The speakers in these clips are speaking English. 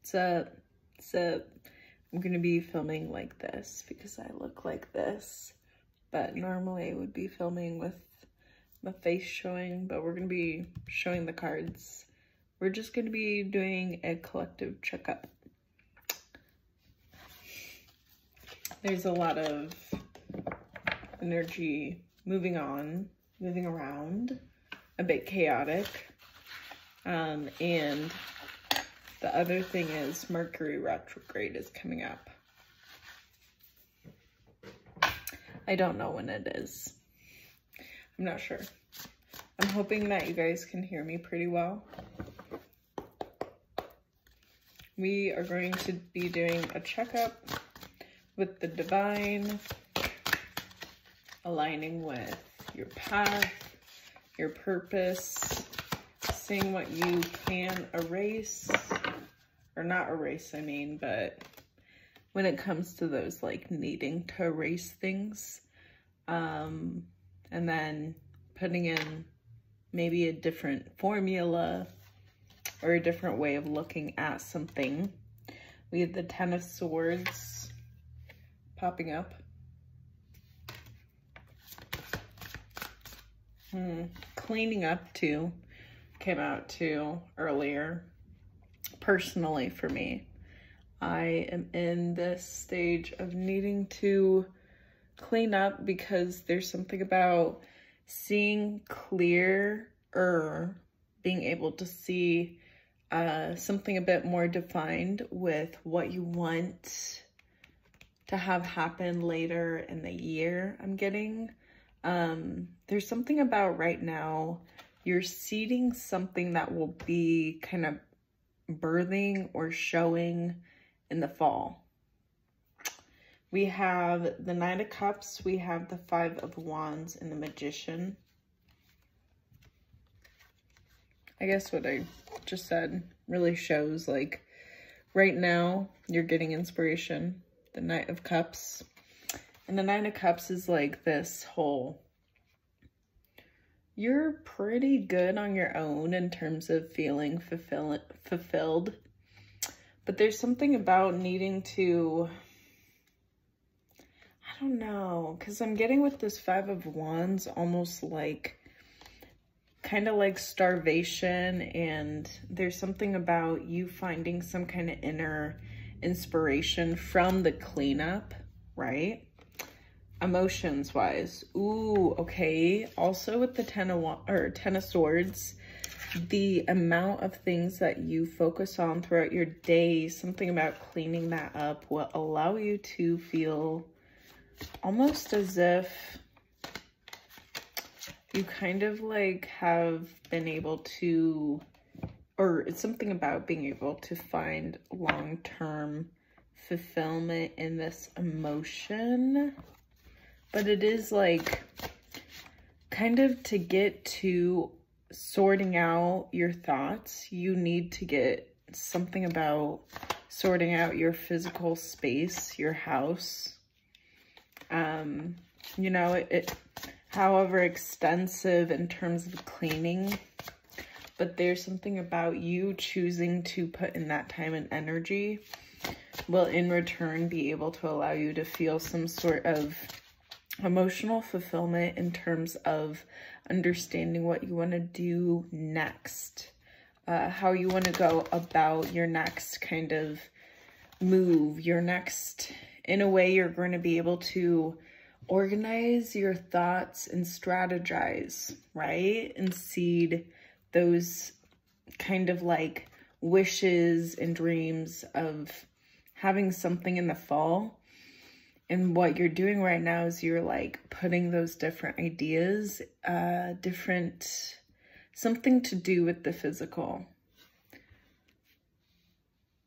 So I'm gonna be filming like this because I look like this, but normally I would be filming with my face showing, but we're gonna be showing the cards. We're just gonna be doing a collective checkup. There's a lot of energy moving around, a bit chaotic. And the other thing is Mercury retrograde is coming up. I don't know when it is. I'm not sure. I'm hoping that you guys can hear me pretty well. We are going to be doing a checkup with the divine, aligning with your path, your purpose, seeing what you can erase, or not erase, I mean, but when it comes to those like needing to erase things, and then putting in maybe a different formula or a different way of looking at something. We have the Ten of Swords popping up. Cleaning up too came out too earlier. Personally for me, I am in this stage of needing to clean up because there's something about seeing clearer, being able to see something a bit more defined with what you want to have happen later in the year. I'm getting there's something about right now you're seeding something that will be kind of birthing or showing in the fall. We have the Knight of Cups, we have the Five of Wands, and the Magician. I guess what I just said really shows, like, right now you're getting inspiration. The Knight of Cups. And the Nine of Cups is like this whole, you're pretty good on your own in terms of feeling fulfilled. But there's something about needing to, I don't know, because I'm getting with this Five of Wands almost like, kind of like starvation, and there's something about you finding some kind of inner inspiration from the cleanup, right? Emotions wise. Ooh, okay. Also with the Ten of Swords, the amount of things that you focus on throughout your day, something about cleaning that up will allow you to feel almost as if you kind of like have been able to, or it's something about being able to find long-term fulfillment in this emotion. But it is like kind of to get to sorting out your thoughts, you need to get something about sorting out your physical space, your house. You know, it however extensive in terms of cleaning, but there's something about you choosing to put in that time and energy will in return be able to allow you to feel some sort of emotional fulfillment in terms of understanding what you want to do next, how you want to go about your next kind of move, your next, in a way you're going to be able to organize your thoughts and strategize, right? And seed those kind of like wishes and dreams of having something in the fall. And what you're doing right now is you're like putting those different ideas, something to do with the physical.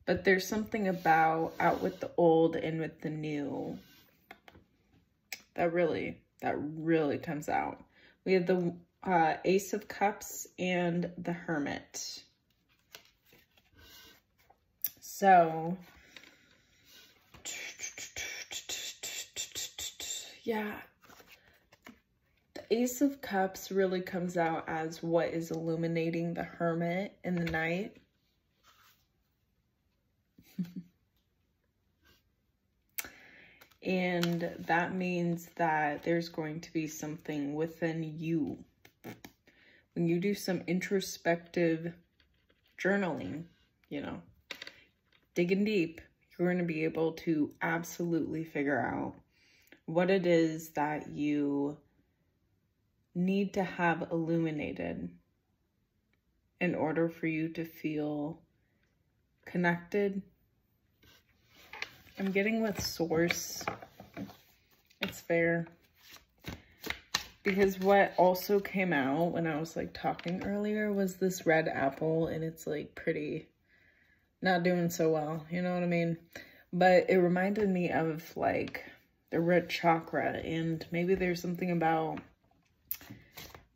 But there's something about out with the old and with the new that really comes out. We have the Ace of Cups and the Hermit. So, yeah, the Ace of Cups really comes out as what is illuminating the Hermit in the night. And that means that there's going to be something within you. When you do some introspective journaling, you know, digging deep, you're going to be able to absolutely figure out what it is that you need to have illuminated in order for you to feel connected. I'm getting with source. It's fair. Because what also came out when I was like talking earlier was this red apple, and it's like pretty not doing so well, you know what I mean? But it reminded me of like the root chakra, and maybe there's something about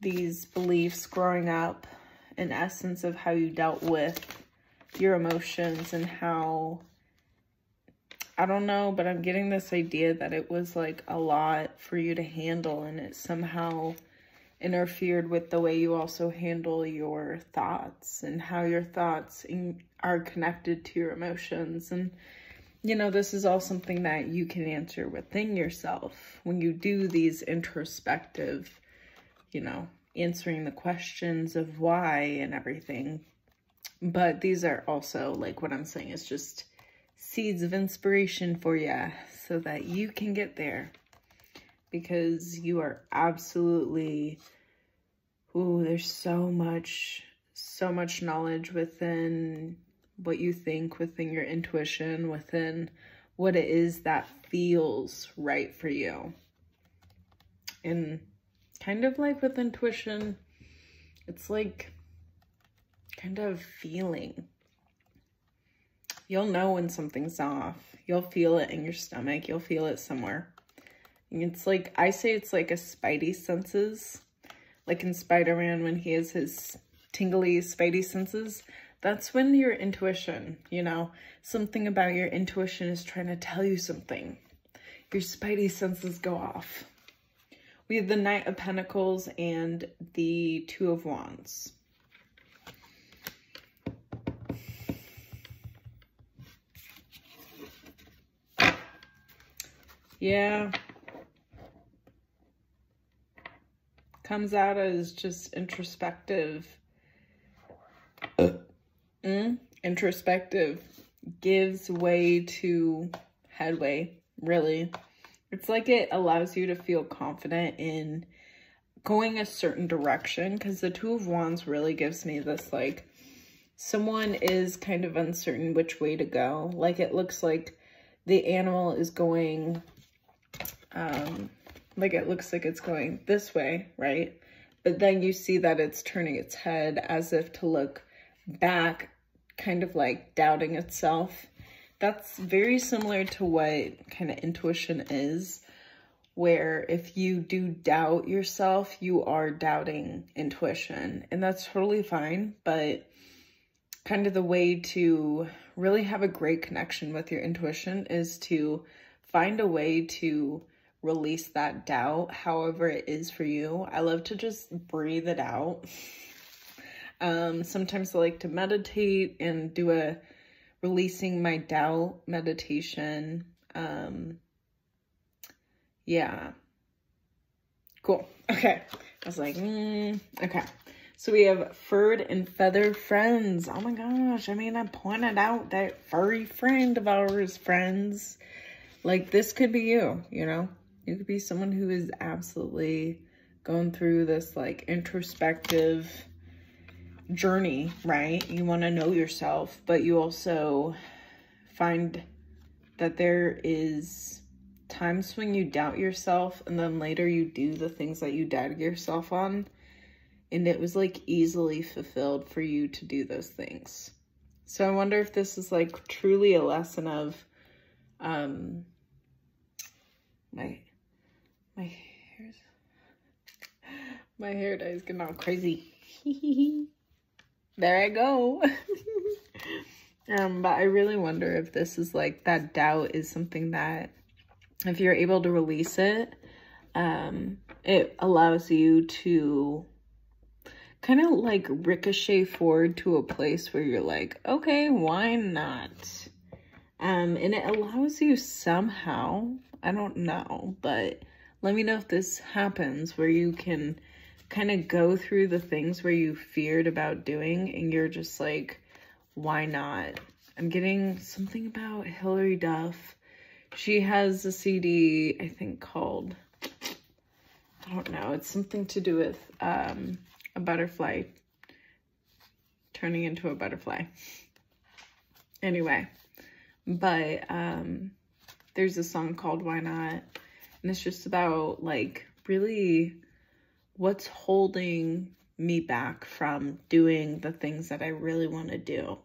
these beliefs growing up, in essence of how you dealt with your emotions and how, I don't know, but I'm getting this idea that it was like a lot for you to handle, and it somehow interfered with the way you also handle your thoughts and how your thoughts are connected to your emotions. And, you know, this is all something that you can answer within yourself when you do these introspective, you know, answering the questions of why and everything. But these are also, like, what I'm saying is just seeds of inspiration for you so that you can get there, because you are absolutely, ooh, there's so much knowledge within what you think, within your intuition, within what it is that feels right for you. And kind of like with intuition, it's like kind of feeling. You'll know when something's off. You'll feel it in your stomach. You'll feel it somewhere. And it's like, I say it's like a spidey senses. Like in Spider-Man when he has his tingly spidey senses. That's when your intuition, you know, something about your intuition is trying to tell you something. Your spidey senses go off. We have the Knight of Pentacles and the Two of Wands. Yeah. Comes out as just introspective. Introspective gives way to headway, really. It's like it allows you to feel confident in going a certain direction, because the Two of Wands really gives me this, like, someone is kind of uncertain which way to go. Like, it looks like the animal is going, like, it looks like it's going this way, right? But then you see that it's turning its head as if to look back, kind of like doubting itself. That's very similar to what kind of intuition is, where if you do doubt yourself, you are doubting intuition. And that's totally fine, but kind of the way to really have a great connection with your intuition is to find a way to release that doubt, however it is for you. I love to just breathe it out. Sometimes I like to meditate and do a releasing my doubt meditation. Yeah. Cool. Okay. I was like, okay. So we have furred and feathered friends. Oh my gosh. I mean, I pointed out that furry friend of ours, friends. Like, this could be you, you know? You could be someone who is absolutely going through this, like, introspective journey, right? You want to know yourself, but you also find that there is times when you doubt yourself, and then later you do the things that you doubted yourself on, and it was like easily fulfilled for you to do those things. So I wonder if this is like truly a lesson of my hair dye is getting all crazy. There I go. But I really wonder if this is like, that doubt is something that if you're able to release it, it allows you to kind of like ricochet forward to a place where you're like, okay, why not? And it allows you somehow, I don't know, but let me know if this happens, where you can kind of go through the things where you feared about doing and you're just like, why not? I'm getting something about Hilary Duff. She has a CD, I think, called, I don't know, it's something to do with a butterfly turning into a butterfly. Anyway, but there's a song called Why Not? And it's just about, like, really what's holding me back from doing the things that I really want to do.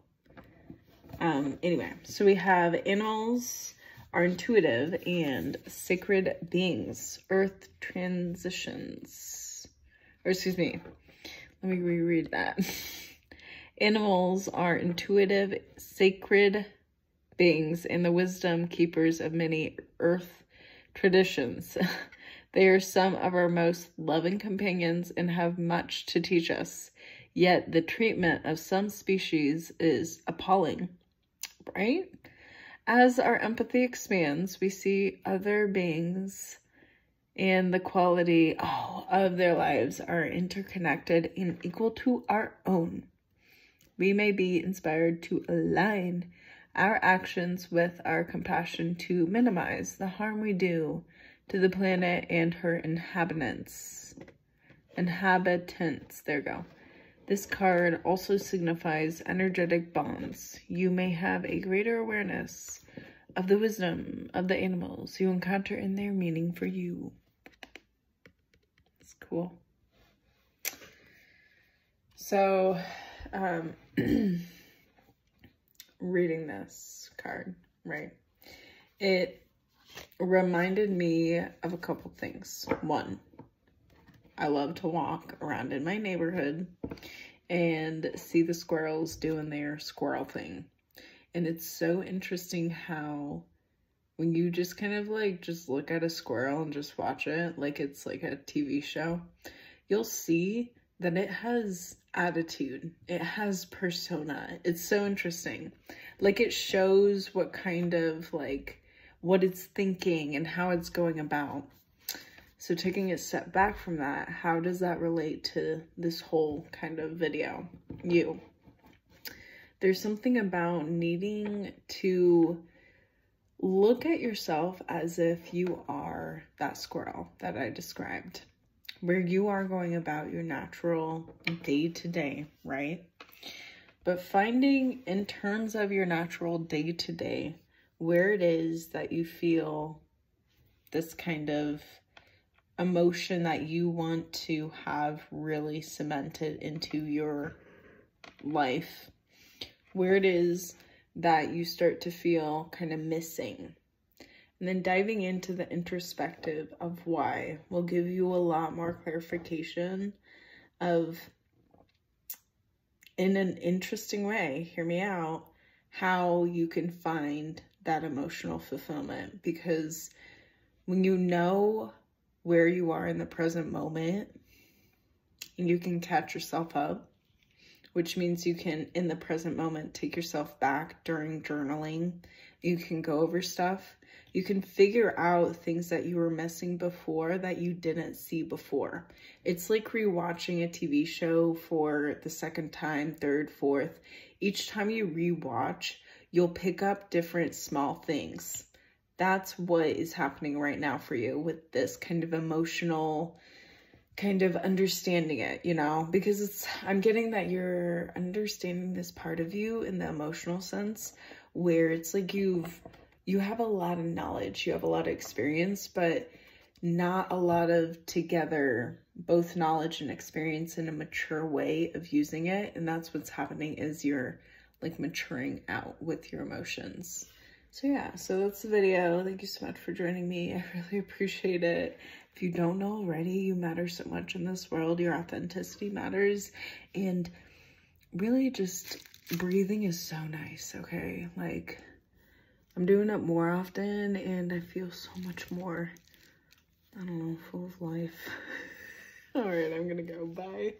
Anyway, so we have animals are intuitive and sacred beings, earth transitions, or excuse me, let me reread that. Animals are intuitive, sacred beings and the wisdom keepers of many earth traditions. They are some of our most loving companions and have much to teach us. Yet the treatment of some species is appalling, right? As our empathy expands, we see other beings and the quality of their lives are interconnected and equal to our own. We may be inspired to align our actions with our compassion to minimize the harm we do to the planet and her inhabitants. There we go. This card also signifies energetic bonds. You may have a greater awareness of the wisdom of the animals you encounter in their meaning for you. It's cool. So, reading this card, right? It reminded me of a couple things. One, I love to walk around in my neighborhood and see the squirrels doing their squirrel thing. And it's so interesting how when you just kind of like just look at a squirrel and just watch it like it's like a TV show, you'll see that it has attitude. It has persona. It's so interesting. Like it shows what kind of like what it's thinking and how it's going about. So taking a step back from that, how does that relate to this whole kind of video? There's something about needing to look at yourself as if you are that squirrel that I described, where you are going about your natural day-to-day, right? But finding in terms of your natural day-to-day, where it is that you feel this kind of emotion that you want to have really cemented into your life, where it is that you start to feel kind of missing. And then diving into the introspective of why will give you a lot more clarification of, in an interesting way, hear me out, how you can find that emotional fulfillment. Because when you know where you are in the present moment and you can catch yourself up, which means you can, in the present moment, take yourself back during journaling. You can go over stuff. You can figure out things that you were missing before that you didn't see before. It's like rewatching a TV show for the second time, third, fourth. Each time you rewatch, you'll pick up different small things. That's what is happening right now for you with this kind of emotional kind of understanding it, you know, because I'm getting that you're understanding this part of you in the emotional sense, where it's like you have a lot of knowledge, you have a lot of experience, but not a lot of together, both knowledge and experience in a mature way of using it. And that's what's happening, is you're like maturing out with your emotions. So yeah, so that's the video. Thank you so much for joining me. I really appreciate it. If you don't know already, you matter so much in this world. Your authenticity matters. And really just breathing is so nice, okay? Like, I'm doing it more often and I feel so much more, I don't know, full of life. All right, I'm gonna go. Bye.